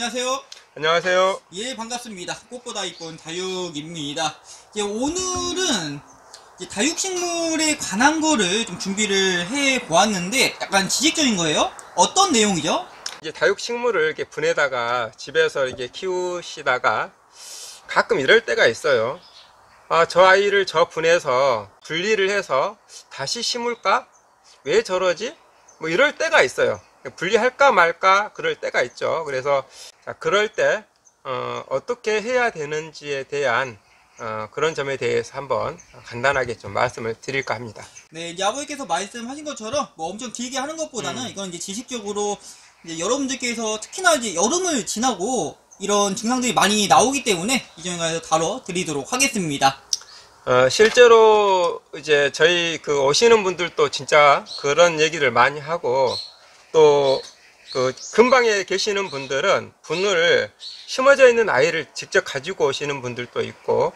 안녕하세요. 안녕하세요. 예, 반갑습니다. 꽃보다 이쁜 다육입니다. 이제 오늘은 이제 다육식물에 관한 거를 좀 준비를 해 보았는데 약간 지식적인 거예요. 어떤 내용이죠? 이제 다육식물을 이렇게 분에다가 집에서 이렇게 키우시다가 가끔 이럴 때가 있어요. 아, 저 아이를 저 분에서 분리를 해서 다시 심을까? 왜 저러지? 뭐 이럴 때가 있어요. 분리할까 말까 그럴 때가 있죠. 그래서 자, 그럴 때 어떻게 해야 되는지에 대한 그런 점에 대해서 한번 간단하게 좀 말씀을 드릴까 합니다. 네, 이제 아버지께서 말씀하신 것처럼 뭐 엄청 길게 하는 것보다는 이건 이제 지식적으로 이제 여러분들께서 특히나 이제 여름을 지나고 이런 증상들이 많이 나오기 때문에 이 점에서 다뤄 드리도록 하겠습니다. 실제로 이제 저희 그 오시는 분들도 진짜 그런 얘기를 많이 하고 또 그 근방에 계시는 분들은 분을 심어져 있는 아이를 직접 가지고 오시는 분들도 있고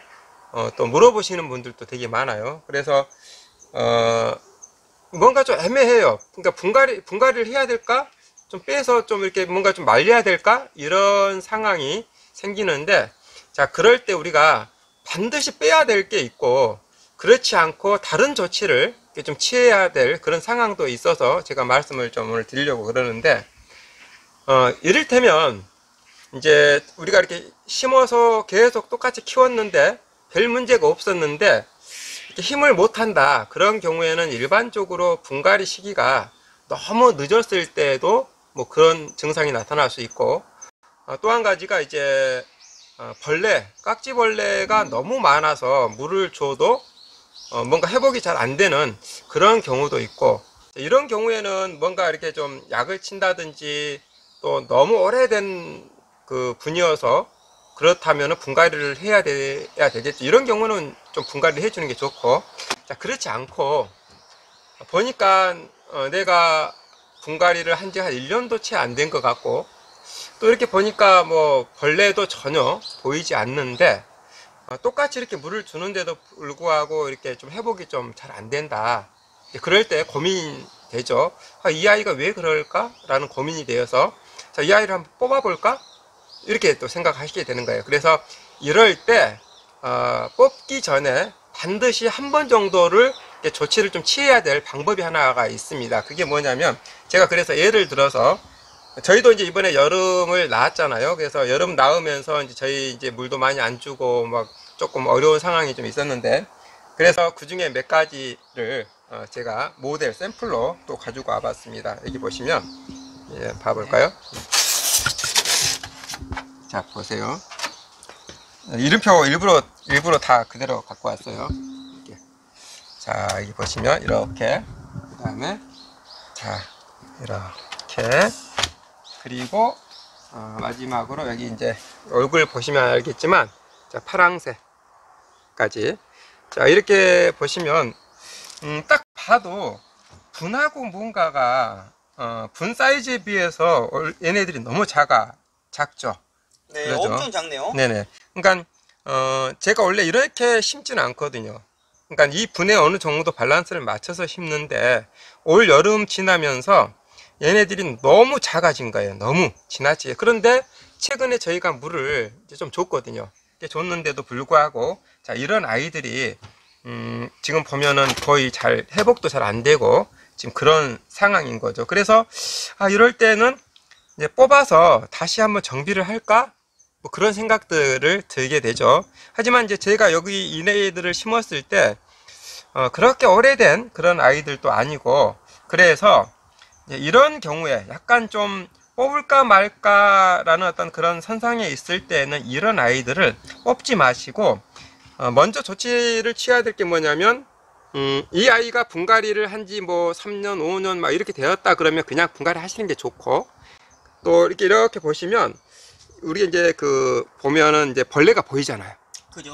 또 물어보시는 분들도 되게 많아요. 그래서 뭔가 좀 애매해요. 그러니까 분갈이를 해야 될까? 좀 빼서 좀 이렇게 뭔가 좀 말려야 될까? 이런 상황이 생기는데, 자, 그럴 때 우리가 반드시 빼야 될 게 있고, 그렇지 않고 다른 조치를 좀 취해야 될 그런 상황도 있어서 제가 말씀을 좀 오늘 드리려고 그러는데, 이를테면, 이제 우리가 이렇게 심어서 계속 똑같이 키웠는데, 별 문제가 없었는데, 이렇게 힘을 못한다. 그런 경우에는 일반적으로 분갈이 시기가 너무 늦었을 때도 뭐 그런 증상이 나타날 수 있고, 또 한 가지가 이제 깍지벌레가 너무 많아서 물을 줘도 뭔가 회복이 잘 안 되는 그런 경우도 있고, 이런 경우에는 뭔가 이렇게 좀 약을 친다든지 또 너무 오래된 그 분이어서 그렇다면 분갈이를 해야 되겠죠. 이런 경우는 좀 분갈이를 해주는 게 좋고, 자, 그렇지 않고 보니까 내가 분갈이를 한 지 한 1년도 채 안 된 것 같고, 또 이렇게 보니까 뭐 벌레도 전혀 보이지 않는데 똑같이 이렇게 물을 주는데도 불구하고 이렇게 좀 회복이 좀 잘 안 된다. 그럴 때 고민이 되죠. 이 아이가 왜 그럴까? 라는 고민이 되어서 자, 이 아이를 한번 뽑아볼까? 이렇게 또 생각하시게 되는 거예요. 그래서 이럴 때 뽑기 전에 반드시 한 번 정도를 조치를 좀 취해야 될 방법이 하나가 있습니다. 그게 뭐냐면, 제가 그래서 예를 들어서 저희도 이제 이번에 여름을 나왔잖아요. 그래서 여름 나오면서 이제 저희 이제 물도 많이 안 주고 막 조금 어려운 상황이 좀 있었는데, 그래서 그 중에 몇 가지를 제가 모델 샘플로 또 가지고 와봤습니다. 여기 보시면 예, 봐볼까요? 자, 보세요. 이름표 일부러 다 그대로 갖고 왔어요. 이렇게. 자, 여기 보시면 이렇게, 그 다음에 자, 이렇게, 그리고 마지막으로 여기 이제 얼굴 보시면 알겠지만, 자, 파랑새까지. 자, 이렇게 보시면 딱 봐도 분하고 뭔가가 분 사이즈에 비해서 얘네들이 너무 작죠. 네, 그러죠? 엄청 작네요. 네네. 그러니까 제가 원래 이렇게 심지는 않거든요. 그러니까 이 분에 어느 정도 밸런스를 맞춰서 심는데, 올 여름 지나면서 얘네들이 너무 작아진 거예요. 너무 지나치게. 그런데 최근에 저희가 물을 이제 좀 줬거든요. 줬는데도 불구하고, 자, 이런 아이들이 지금 보면은 거의 잘 회복도 잘 안 되고 지금 그런 상황인 거죠. 그래서 이럴 때는 이제 뽑아서 다시 한번 정비를 할까? 뭐 그런 생각들을 들게 되죠. 하지만 이제 제가 여기 이 애들을 심었을 때 그렇게 오래된 그런 아이들도 아니고, 그래서 이런 경우에 약간 좀 뽑을까 말까라는 어떤 그런 선상에 있을 때는 이런 아이들을 뽑지 마시고, 먼저 조치를 취해야 될 게 뭐냐면, 이 아이가 분갈이를 한 지 뭐 3년, 5년 막 이렇게 되었다 그러면 그냥 분갈이 하시는 게 좋고, 또 이렇게 보시면 우리 이제 보면은 이제 벌레가 보이잖아요.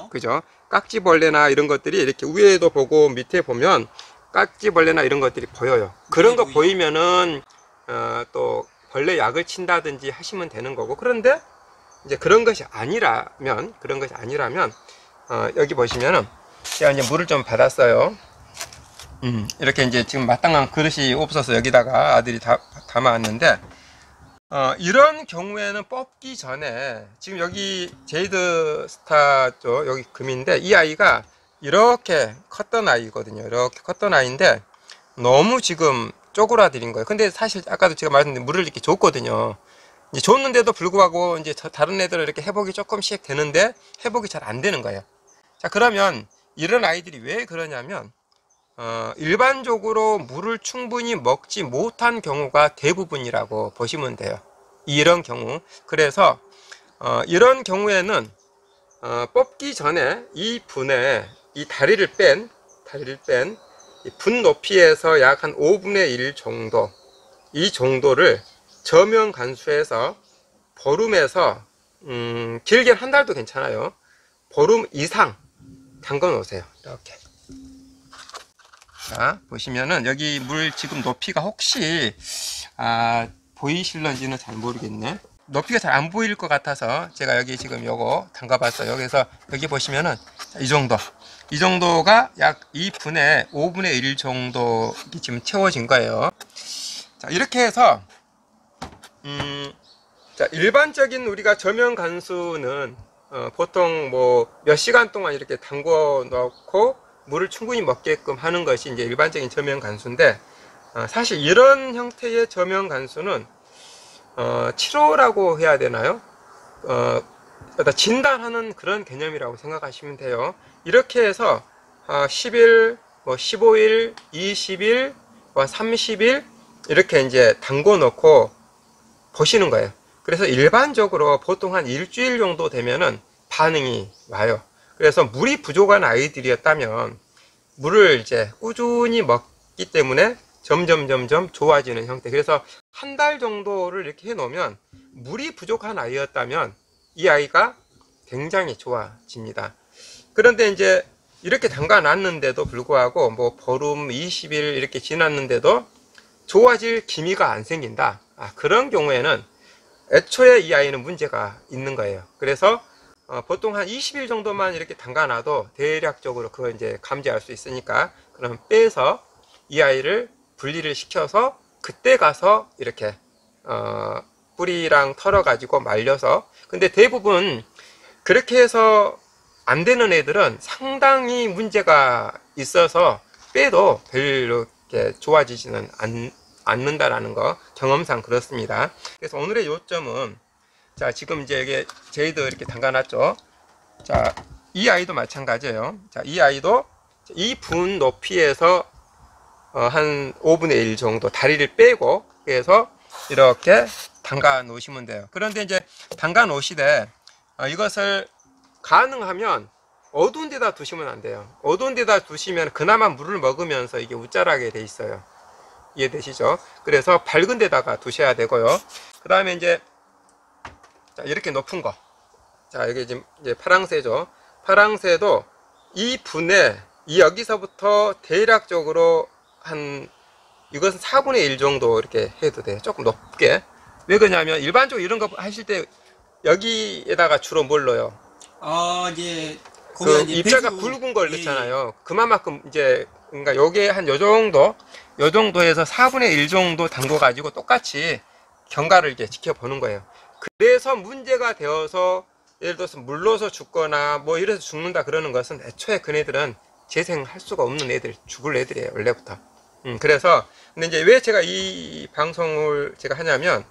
그죠? 깍지벌레나 이런 것들이 이렇게 위에도 보고 밑에 보면 깍지벌레나 이런 것들이 보여요. 그런 거 보이면은 또 벌레 약을 친다든지 하시면 되는 거고, 그런데 이제 그런 것이 아니라면 여기 보시면은 제가 이제 물을 좀 받았어요. 이렇게 이제 지금 마땅한 그릇이 없어서 여기다가 아들이 담아왔는데, 이런 경우에는 뽑기 전에 지금 여기 제이드 스타 쪽 여기 금인데 이 아이가 이렇게 컸던 아이거든요. 이렇게 컸던 아이인데 너무 지금 쪼그라들인 거예요. 근데 사실 아까도 제가 말씀드린 물을 이렇게 줬거든요. 이제 줬는데도 불구하고 이제 다른 애들은 이렇게 회복이 조금씩 되는데 회복이 잘 안 되는 거예요. 자, 그러면 이런 아이들이 왜 그러냐면 일반적으로 물을 충분히 먹지 못한 경우가 대부분이라고 보시면 돼요. 이런 경우. 그래서 이런 경우에는 뽑기 전에 이 분에 이 다리를 뺀 이 분 높이에서 약 한 5분의 1 정도, 이 정도를 저면 간수해서 보름에서 길게 한 달도 괜찮아요. 보름 이상 담궈 놓으세요. 이렇게. 자, 보시면은 여기 물 지금 높이가 혹시 보이실런지는 잘 모르겠네. 높이가 잘 안 보일 것 같아서 제가 여기 지금 요거 담가 봤어요. 그래서 여기 보시면은 이 정도가 약 2분의 5분의 1 정도 지금 채워진 거예요. 자, 이렇게 해서 자, 일반적인 우리가 저면 간수는 보통 뭐 몇 시간 동안 이렇게 담궈 놓고 물을 충분히 먹게끔 하는 것이 이제 일반적인 저면 간수인데, 사실 이런 형태의 저면 간수는 치료라고 해야 되나요? 진단하는 그런 개념이라고 생각하시면 돼요. 이렇게 해서 10일, 뭐 15일, 20일, 30일 이렇게 이제 담궈 놓고 보시는 거예요. 그래서 일반적으로 보통 한 일주일 정도 되면은 반응이 와요. 그래서 물이 부족한 아이들이었다면 물을 이제 꾸준히 먹기 때문에 점점 좋아지는 형태. 그래서 한 달 정도를 이렇게 해 놓으면 물이 부족한 아이였다면 이 아이가 굉장히 좋아집니다. 그런데 이제 이렇게 담가 놨는데도 불구하고 뭐 보름 20일 이렇게 지났는데도 좋아질 기미가 안 생긴다. 그런 경우에는 애초에 이 아이는 문제가 있는 거예요. 그래서 보통 한 20일 정도만 이렇게 담가 놔도 대략적으로 그걸 이제 감지할 수 있으니까, 그럼 빼서 이 아이를 분리를 시켜서 그때 가서 이렇게 뿌리랑 털어 가지고 말려서, 근데 대부분 그렇게 해서 안 되는 애들은 상당히 문제가 있어서 빼도 별로 이렇게 좋아지지는 않는다라는 거 경험상 그렇습니다. 그래서 오늘의 요점은, 자, 지금 이제 이게 제이드 이렇게 담가놨죠. 자, 이 아이도 마찬가지예요. 자, 이 아이도 이 분 높이에서 한 5분의 1 정도 다리를 빼고 해서 이렇게 담가 놓으시면 돼요. 그런데 이제 담가 놓으시되 이것을 가능하면 어두운 데다 두시면 안 돼요. 어두운 데다 두시면 그나마 물을 먹으면서 이게 웃자라게 돼 있어요. 이해되시죠? 그래서 밝은 데다가 두셔야 되고요. 그 다음에 이제 자, 이렇게 높은 거. 자, 여기 지금 이제 파랑새죠. 파랑새도 이 분에 여기서부터 대략적으로 이것은 4분의 1 정도 이렇게 해도 돼요. 조금 높게. 왜 그러냐면 일반적으로 이런 거 하실 때 여기에다가 주로 뭘 넣어요? 이제 그 입자가 굵은 걸 넣잖아요. 그만큼 이제, 그러니까 요게 한 요 정도에서 4분의 1 정도 담궈 가지고 똑같이 경과를 이제 지켜보는 거예요. 그래서 문제가 되어서 예를 들어서 물러서 죽거나 뭐 이래서 죽는다 그러는 것은 애초에 그네들은 재생할 수가 없는 애들, 죽을 애들이에요, 원래부터. 그래서 근데 이제 왜 제가 이 방송을 제가 하냐면,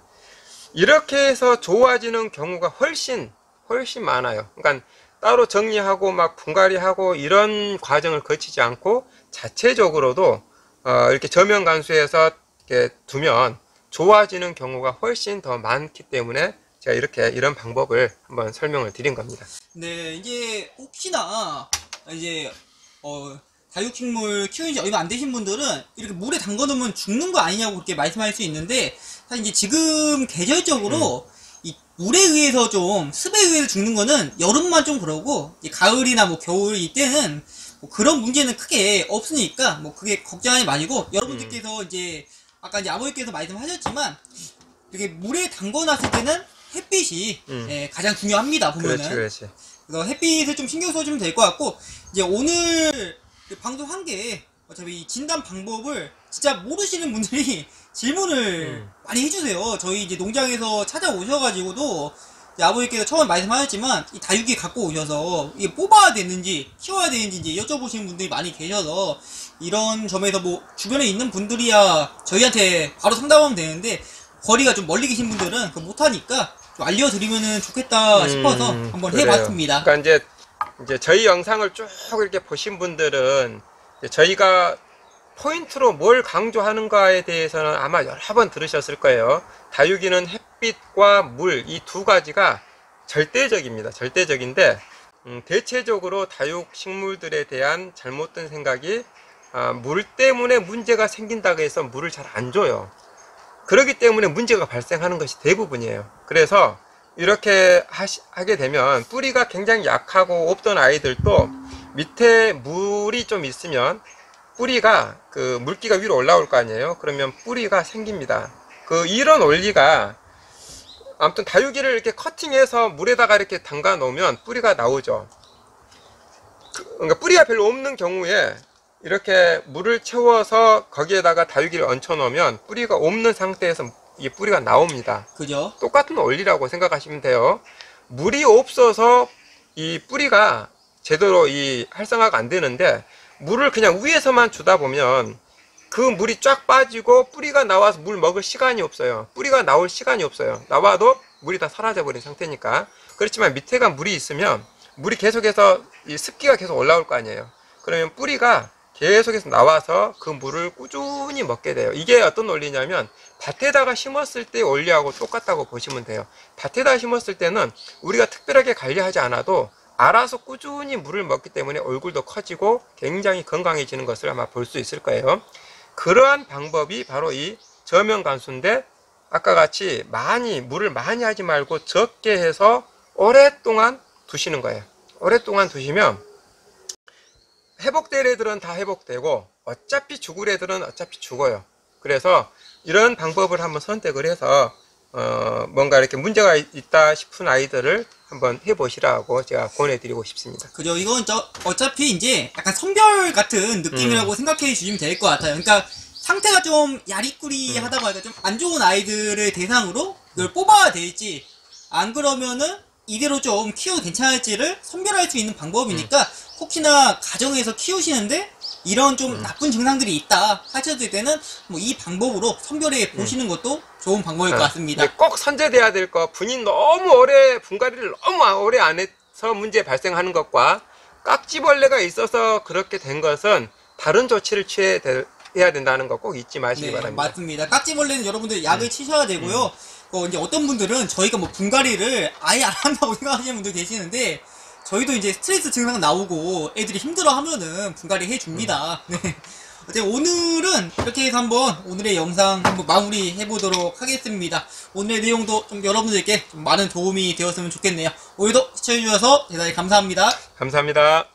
이렇게 해서 좋아지는 경우가 훨씬 많아요. 그러니까 따로 정리하고 막 분갈이하고 이런 과정을 거치지 않고 자체적으로도 이렇게 저면 간수해서 이렇게 두면 좋아지는 경우가 훨씬 더 많기 때문에 제가 이런 방법을 한번 설명을 드린 겁니다. 네, 이제 혹시나 이제 다육식물 키우는 지 얼마 안 되신 분들은 이렇게 물에 담궈 놓으면 죽는 거 아니냐고 그렇게 말씀할 수 있는데, 사실 이제 지금 계절적으로 이 물에 의해서 좀 습에 의해서 죽는 거는 여름만 좀 그러고, 이제 가을이나 뭐 겨울 이때는 뭐 그런 문제는 크게 없으니까 뭐 그게 걱정하지 마시고, 여러분들께서 이제 아까 이제 아버지께서 말씀하셨지만 이렇게 물에 담궈 놨을 때는 햇빛이 가장 중요합니다, 보면은. 그렇지. 그래서 햇빛을 좀 신경 써주면 될 것 같고, 이제 오늘 방송 한 게 어차피 이 진단 방법을 진짜 모르시는 분들이 질문을 많이 해주세요. 저희 이제 농장에서 찾아오셔가지고도 이제 아버지께서 처음 말씀하셨지만 이 다육이 갖고 오셔서 이게 뽑아야 되는지 키워야 되는지 이제 여쭤보시는 분들이 많이 계셔서 이런 점에서 뭐 주변에 있는 분들이야 저희한테 바로 상담하면 되는데 거리가 좀 멀리 계신 분들은 그거 못하니까 좀 알려드리면 좋겠다 싶어서 한번 그래요. 해봤습니다. 그러니까 이제 저희 영상을 쭉 이렇게 보신 분들은 이제 저희가 포인트로 뭘 강조하는가에 대해서는 아마 여러 번 들으셨을 거예요. 다육이는 햇빛과 물 이 두 가지가 절대적입니다. 절대적인데 대체적으로 다육 식물들에 대한 잘못된 생각이 물 때문에 문제가 생긴다고 해서 물을 잘 안 줘요. 그렇기 때문에 문제가 발생하는 것이 대부분이에요. 그래서 이렇게 하게 되면 뿌리가 굉장히 약하고 없던 아이들도 밑에 물이 좀 있으면 뿌리가 그 물기가 위로 올라올 거 아니에요. 그러면 뿌리가 생깁니다. 이런 원리가 아무튼 다육이를 이렇게 커팅해서 물에다가 이렇게 담가 놓으면 뿌리가 나오죠. 그러니까 뿌리가 별로 없는 경우에 이렇게 물을 채워서 거기에다가 다육이를 얹혀 놓으면 뿌리가 없는 상태에서 이 뿌리가 나옵니다. 그죠? 똑같은 원리라고 생각하시면 돼요. 물이 없어서 이 뿌리가 제대로 활성화가 안 되는데 물을 그냥 위에서만 주다 보면 그 물이 쫙 빠지고 뿌리가 나와서 물 먹을 시간이 없어요. 뿌리가 나올 시간이 없어요. 나와도 물이 다 사라져 버린 상태니까. 그렇지만 밑에가 물이 있으면 물이 계속해서 이 습기가 계속 올라올 거 아니에요. 그러면 뿌리가 계속해서 나와서 그 물을 꾸준히 먹게 돼요. 이게 어떤 원리냐면 밭에다가 심었을 때 원리하고 똑같다고 보시면 돼요. 밭에다가 심었을 때는 우리가 특별하게 관리하지 않아도 알아서 꾸준히 물을 먹기 때문에 얼굴도 커지고 굉장히 건강해지는 것을 아마 볼 수 있을 거예요. 그러한 방법이 바로 이 저면간수인데 아까 같이 물을 많이 하지 말고 적게 해서 오랫동안 두시는 거예요. 오랫동안 두시면 회복될 애들은 다 회복되고 어차피 죽을 애들은 어차피 죽어요. 그래서 이런 방법을 한번 선택을 해서 뭔가 이렇게 문제가 있다 싶은 아이들을 한번 해보시라고 제가 권해드리고 싶습니다. 그죠. 이건 어차피 이제 약간 선별 같은 느낌이라고 생각해 주시면 될 것 같아요. 그러니까 상태가 좀 야리꾸리하다고 할까 좀 안 좋은 아이들을 대상으로 이걸 뽑아야 될지 안 그러면은 이대로 좀 키워도 괜찮을지를 선별할 수 있는 방법이니까 혹시나 가정에서 키우시는데 이런 좀 나쁜 증상들이 있다 하셨을 때는 뭐 이 방법으로 선별해 보시는 것도 좋은 방법일 것 같습니다. 꼭 선제돼야 될 거, 분갈이를 너무 오래 안 해서 문제 발생하는 것과 깍지벌레가 있어서 그렇게 된 것은 다른 조치를 취해야 된다는 거 꼭 잊지 마시기 네, 바랍니다. 맞습니다. 깍지벌레는 여러분들 약을 치셔야 되고요. 이제 어떤 분들은 저희가 뭐 분갈이를 아예 안 한다고 생각하시는 분들 계시는데 저희도 이제 스트레스 증상 나오고 애들이 힘들어 하면은 분갈이 해줍니다. 네. 어쨌든 오늘은 이렇게 해서 한번 오늘의 영상 한번 마무리 해보도록 하겠습니다. 오늘의 내용도 좀 여러분들께 좀 많은 도움이 되었으면 좋겠네요. 오늘도 시청해주셔서 대단히 감사합니다. 감사합니다.